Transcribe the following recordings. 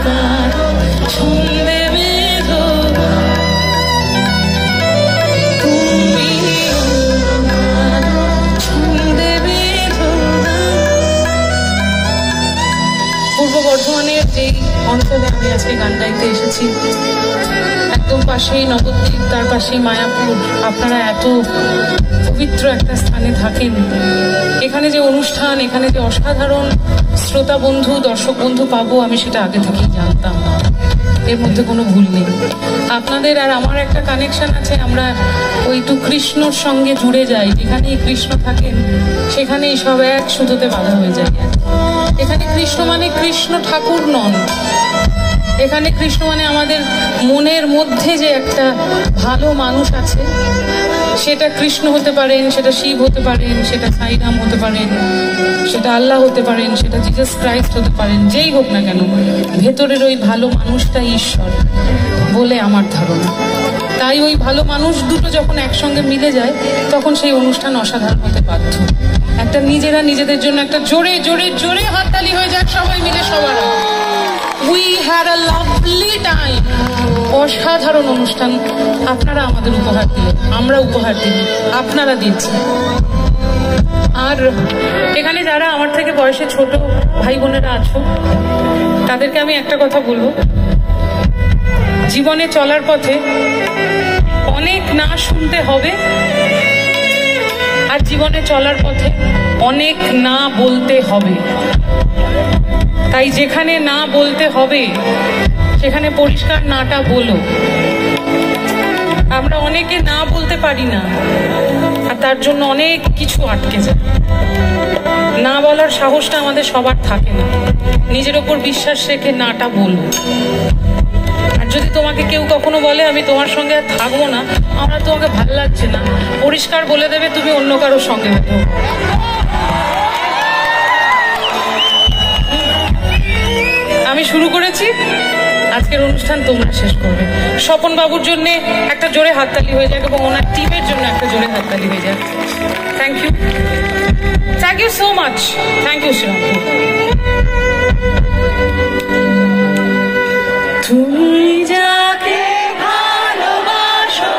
কারো ছন্দে বেঁধো তুমি কারো ছন্দে বেঁধো। পূর্ব বর্ধমানের যেই অঞ্চলে আমি আজকে গান গাইতে এসেছি, একদম পাশেই নবদ্বীপ, তার পাশেই মায়াপুর। আপনারা এত পবিত্র একটা স্থানে থাকেন, এখানে যে অনুষ্ঠান, এখানে যে অসাধারণ শ্রোতা বন্ধু, দর্শক বন্ধু পাবো, আমি সেটা আগে থেকেই জানতাম। এর মধ্যে কোনো ভুল নেই। আপনাদের আর আমার একটা কানেকশন আছে, আমরা ওইটু কৃষ্ণর সঙ্গে জুড়ে যাই। যেখানেই কৃষ্ণ থাকেন সেখানেই সব এক সুতোতে বাঁধা হয়ে যায়। এখানে কৃষ্ণ মানে কৃষ্ণ ঠাকুর নন, এখানে কৃষ্ণ মানে আমাদের মনের মধ্যে যে একটা ভালো মানুষ আছে, সেটা কৃষ্ণ হতে পারেন, সেটা শিব হতে পারেন, সেটা সাইরাম হতে পারেন, সেটা আল্লাহ হতে পারেন, সেটা জিসাস ক্রাইস্ট হতে পারেন, যেই হোক না কেন ভেতরের ওই ভালো মানুষটাই ঈশ্বর বলে আমার ধারণা। তাই ওই ভালো মানুষ দুটো যখন একসঙ্গে মিলে যায় তখন সেই অনুষ্ঠান অসাধারণ হতে বাধ্য। একটা নিজেরা নিজেদের জন্য একটা জোরে জোরে জোরে হাততালি হয়ে যাক সবাই মিলে সবার। We had a lovely time. অসাধারণ অনুষ্ঠান আপনারা আমাদের উপহার দিলেন, আমরা উপহার দিই, আপনারা দিচ্ছেন। আর এখানে যারা আমার থেকে বয়সে ছোট ভাই বোনেরা আছো, তাদেরকে আমি একটা কথা বলবো, জীবনে চলার পথে অনেক না শুনতে হবে, আর জীবনে চলার পথে অনেক না বলতে হবে। তাই যেখানে না বলতে হবে সেখানে পরিষ্কার নাটা বলো। আমরা অনেকে না বলতে পারি না, আর তার জন্য অনেক কিছু আটকে যায়। না বলার সাহসটা আমাদের সবার থাকে না। নিজের ওপর বিশ্বাস রেখে নাটা বলো। আর যদি তোমাকে কেউ কখনো বলে আমি তোমার সঙ্গে আর থাকবো না, আমার তোমাকে ভালো লাগছে না, পরিষ্কার বলে দেবে তুমি অন্য কারোর সঙ্গে হতো। আমি শুরু করেছি, আজকের অনুষ্ঠান তোমরা শেষ করবে। স্বপন বাবুর জন্য একটা জোরে হাততালি হয়ে যাক এবং ওনার টিমের জন্য একটা জোরে হাততালি হয়ে যাক। Thank you, thank you so much, thank you Serampore. তুমি যাকে ভালোবাসো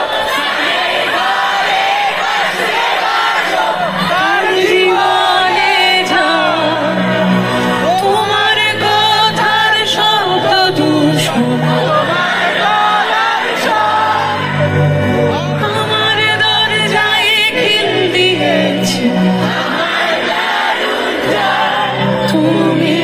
জীবনে যাও, তোমার কথার শব্দ দূষণ আমার দরজায় খিল দিয়েছে। তুমি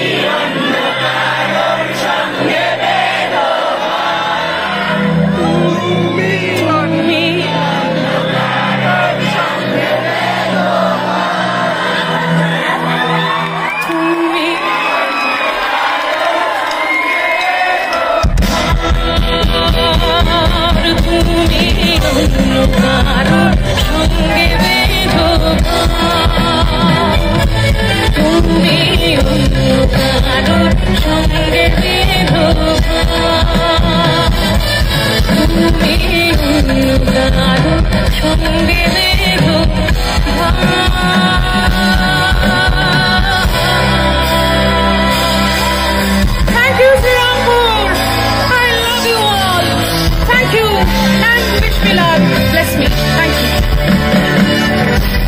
তুমি